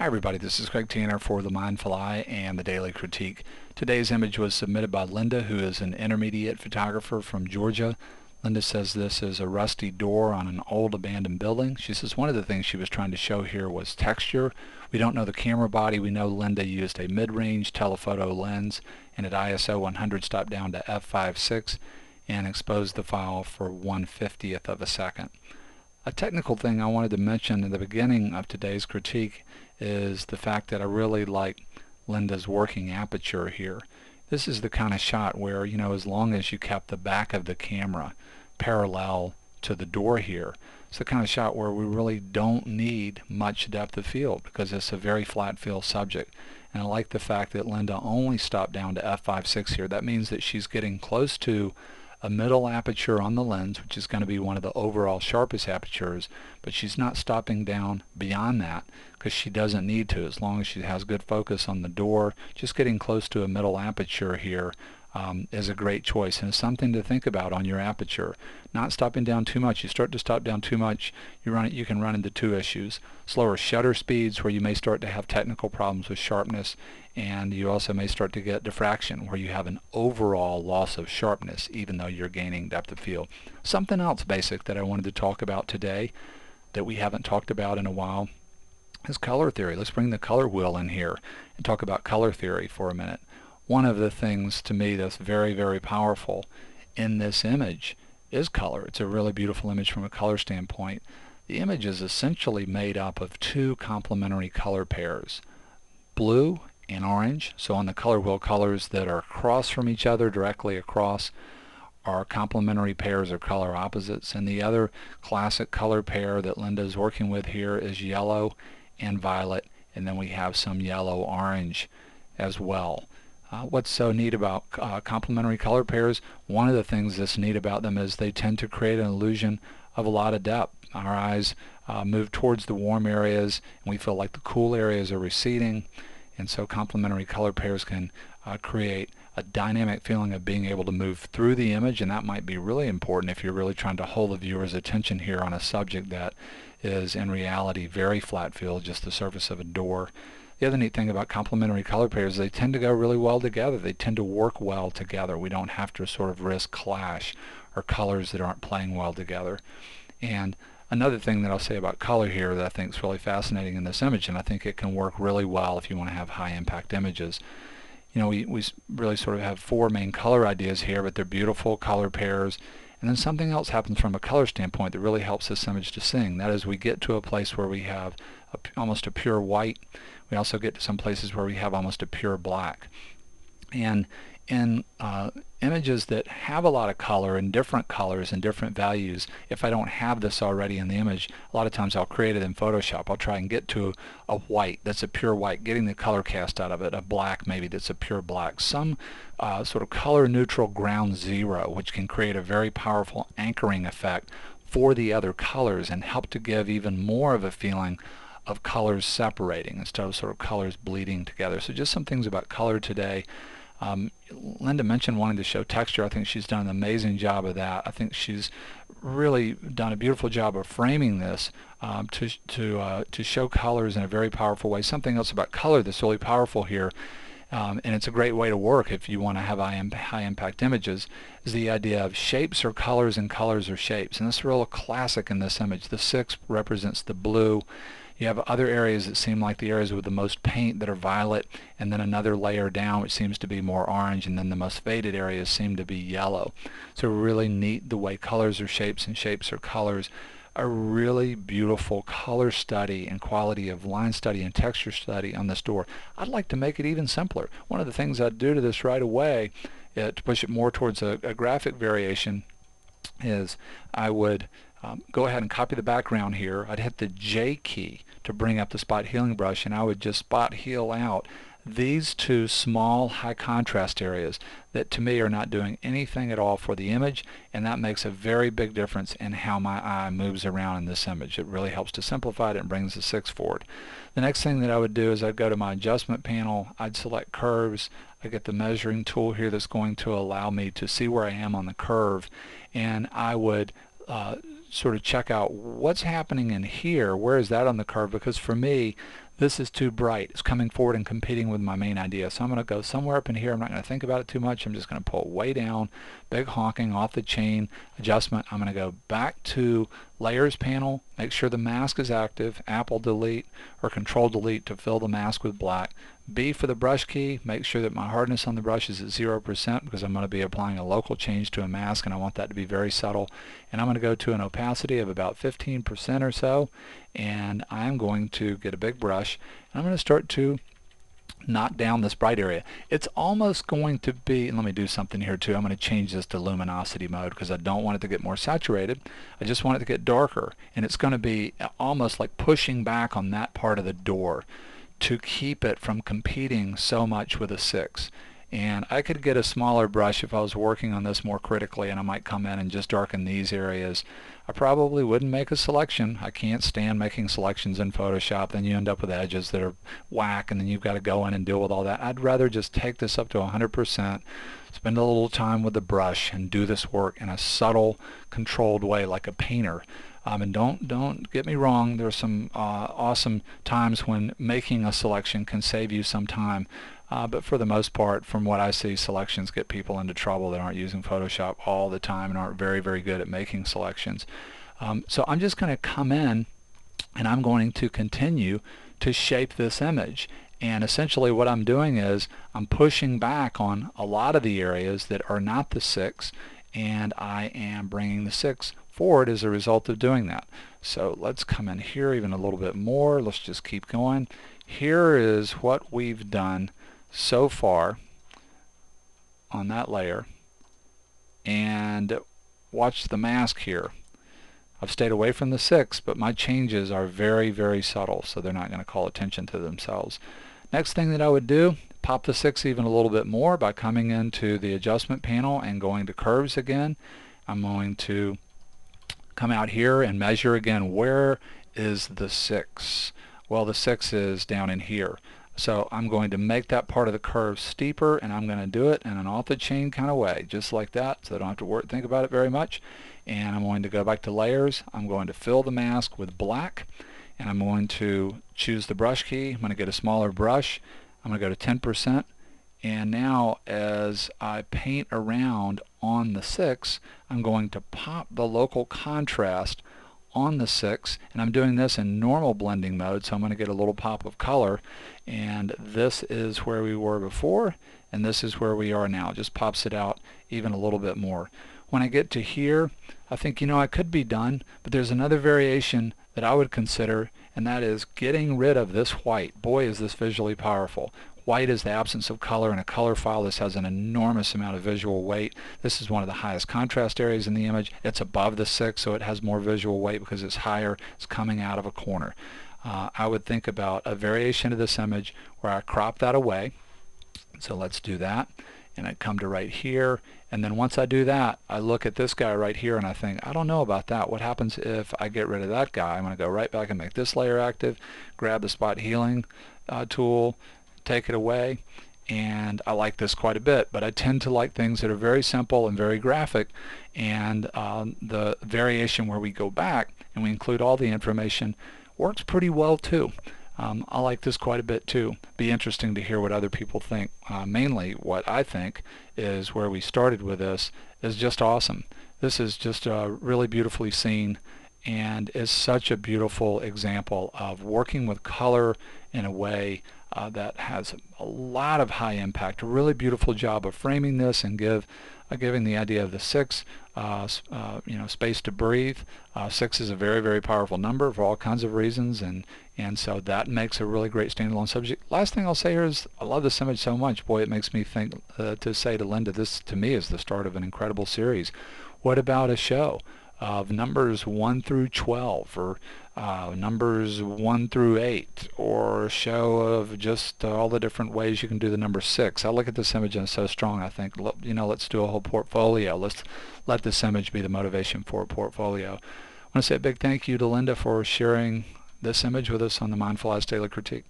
Hi everybody, this is Craig Tanner for The Mindful Eye and the Daily Critique. Today's image was submitted by Linda, who is an intermediate photographer from Georgia. Linda says this is a rusty door on an old abandoned building. She says one of the things she was trying to show here was texture. We don't know the camera body. We know Linda used a mid-range telephoto lens and at ISO 100 stopped down to f5.6 and exposed the file for 1/50th of a second. A technical thing I wanted to mention in the beginning of today's critique is the fact that I really like Linda's working aperture here. This is the kind of shot where, as long as you kept the back of the camera parallel to the door here, it's the kind of shot where we really don't need much depth of field because it's a very flat field subject. And I like the fact that Linda only stopped down to f5.6 here. That means that she's getting close to a middle aperture on the lens, which is going to be one of the overall sharpest apertures, but she's not stopping down beyond that because she doesn't need to. As long as she has good focus on the door, just getting close to a middle aperture here is a great choice, and it's something to think about on your aperture. Not stopping down too much. You start to stop down too much, you can run into two issues: slower shutter speeds, where you may start to have technical problems with sharpness, and you also may start to get diffraction, where you have an overall loss of sharpness even though you're gaining depth of field. Something else basic that I wanted to talk about today that we haven't talked about in a while is color theory. Let's bring the color wheel in here and talk about color theory for a minute. One of the things to me that's very, very powerful in this image is color. It's a really beautiful image from a color standpoint. The image is essentially made up of two complementary color pairs, blue and orange. So on the color wheel, colors that are across from each other, directly across, are complementary pairs or color opposites. And the other classic color pair that Linda is working with here is yellow and violet, and then we have some yellow-orange as well. What's so neat about complementary color pairs? One of the things that's neat about them is they tend to create an illusion of a lot of depth. Our eyes move towards the warm areas, and we feel like the cool areas are receding, and so complementary color pairs can create a dynamic feeling of being able to move through the image, and that might be really important if you're really trying to hold the viewer's attention here on a subject that is in reality very flat field, just the surface of a door. The other neat thing about complementary color pairs is they tend to go really well together. They tend to work well together. We don't have to sort of risk clash or colors that aren't playing well together. And another thing that I'll say about color here that I think is really fascinating in this image, and I think it can work really well if you want to have high impact images. We really sort of have four main color ideas here, but they're beautiful color pairs. And then something else happens from a color standpoint that really helps this image to sing. That is, we get to a place where we have almost a pure white. We also get to some places where we have almost a pure black. And in images that have a lot of color and different colors and different values, if I don't have this already in the image, a lot of times I'll create it in Photoshop. I'll try and get to a white that's a pure white, getting the color cast out of it, a black maybe that's a pure black, some sort of color neutral ground zero, which can create a very powerful anchoring effect for the other colors and help to give even more of a feeling of colors separating instead of sort of colors bleeding together. So just some things about color today. Linda mentioned wanting to show texture. I think she's done an amazing job of that. I think she's really done a beautiful job of framing this to show colors in a very powerful way. Something else about color that's really powerful here, and it's a great way to work if you want to have high impact images, is the idea of shapes are colors and colors are shapes. And this is real classic in this image. The 6 represents the blue. You have other areas that seem like the areas with the most paint that are violet, and then another layer down which seems to be more orange, and then the most faded areas seem to be yellow. So really neat the way colors are shapes and shapes are colors. A really beautiful color study and quality of line study and texture study on this door. I'd like to make it even simpler. One of the things I'd do to this right away to push it more towards a graphic variation is I would go ahead and copy the background here. I'd hit the J key to bring up the spot healing brush, and I would just spot heal out these two small high contrast areas that to me are not doing anything at all for the image, and that makes a very big difference in how my eye moves around in this image. It really helps to simplify it and brings the 6 forward. The next thing that I would do is I'd go to my adjustment panel, I'd select curves, I get the measuring tool here that's going to allow me to see where I am on the curve, and I would sort of check out what's happening in here. Where is that on the curve? Because for me, this is too bright. It's coming forward and competing with my main idea. So I'm going to go somewhere up in here. I'm not going to think about it too much. I'm just going to pull it way down, big honking off the chain adjustment. I'm going to go back to layers panel, make sure the mask is active, Apple delete or Control delete to fill the mask with black. B for the brush key, make sure that my hardness on the brush is at 0% because I'm going to be applying a local change to a mask and I want that to be very subtle. And I'm going to go to an opacity of about 15% or so, and I'm going to get a big brush and I'm going to start to knock down this bright area. It's almost going to be, and let me do something here too, I'm going to change this to luminosity mode because I don't want it to get more saturated. I just want it to get darker, and it's going to be almost like pushing back on that part of the door to keep it from competing so much with a 6. And I could get a smaller brush if I was working on this more critically, and I might come in and just darken these areas. I probably wouldn't make a selection. I can't stand making selections in Photoshop. Then you end up with edges that are whack, and then you've got to go in and deal with all that. I'd rather just take this up to 100%, spend a little time with the brush, and do this work in a subtle, controlled way like a painter. And don't get me wrong, there's some awesome times when making a selection can save you some time. But for the most part, from what I see, selections get people into trouble that aren't using Photoshop all the time and aren't very, very good at making selections. So I'm just going to come in and I'm going to continue to shape this image. And essentially what I'm doing is I'm pushing back on a lot of the areas that are not the 6, and I am bringing the 6 forward as a result of doing that. So let's come in here even a little bit more. Let's just keep going. Here is what we've done so far on that layer, and watch the mask here. I've stayed away from the 6, but my changes are very, very subtle, so they're not going to call attention to themselves. Next thing that I would do, pop the 6 even a little bit more by coming into the adjustment panel and going to curves again. I'm going to come out here and measure again. Where is the 6? Well, the 6 is down in here. So I'm going to make that part of the curve steeper, and I'm going to do it in an off the chain kind of way, just like that, so I don't have to think about it very much. And I'm going to go back to layers. I'm going to fill the mask with black, and I'm going to choose the brush key. I'm going to get a smaller brush. I'm going to go to 10%. And now as I paint around on the 6, I'm going to pop the local contrast on the 6, and I'm doing this in normal blending mode, so I'm going to get a little pop of color, and this is where we were before and this is where we are now. It just pops it out even a little bit more. When I get to here, I think, I could be done, but there's another variation that I would consider, and that is getting rid of this white. Boy, is this visually powerful. White is the absence of color in a color file. This has an enormous amount of visual weight. This is one of the highest contrast areas in the image. It's above the 6, so it has more visual weight because it's higher. It's coming out of a corner. I would think about a variation of this image where I crop that away. So let's do that. And I come to right here, and then once I do that, I look at this guy right here and I think, I don't know about that. What happens if I get rid of that guy? I'm going to go right back and make this layer active, grab the spot healing tool, take it away, and I like this quite a bit, but I tend to like things that are very simple and very graphic, and the variation where we go back and we include all the information works pretty well too. I like this quite a bit too. Be interesting to hear what other people think. Mainly what I think is where we started with this is just awesome. This is just really beautifully seen and is such a beautiful example of working with color in a way that has a lot of high impact. A really beautiful job of framing this and giving the idea of the 6 space to breathe. 6 is a very, very powerful number for all kinds of reasons, and so that makes a really great standalone subject. Last thing I'll say here is I love this image so much. Boy, it makes me think to say to Linda, this to me is the start of an incredible series. What about a show of numbers 1 through 12, or numbers 1 through 8, or a show of just all the different ways you can do the number 6. I look at this image and it's so strong. I think, let's do a whole portfolio. Let's let this image be the motivation for a portfolio. I want to say a big thank you to Linda for sharing this image with us on the Mindful Eyes Daily Critique.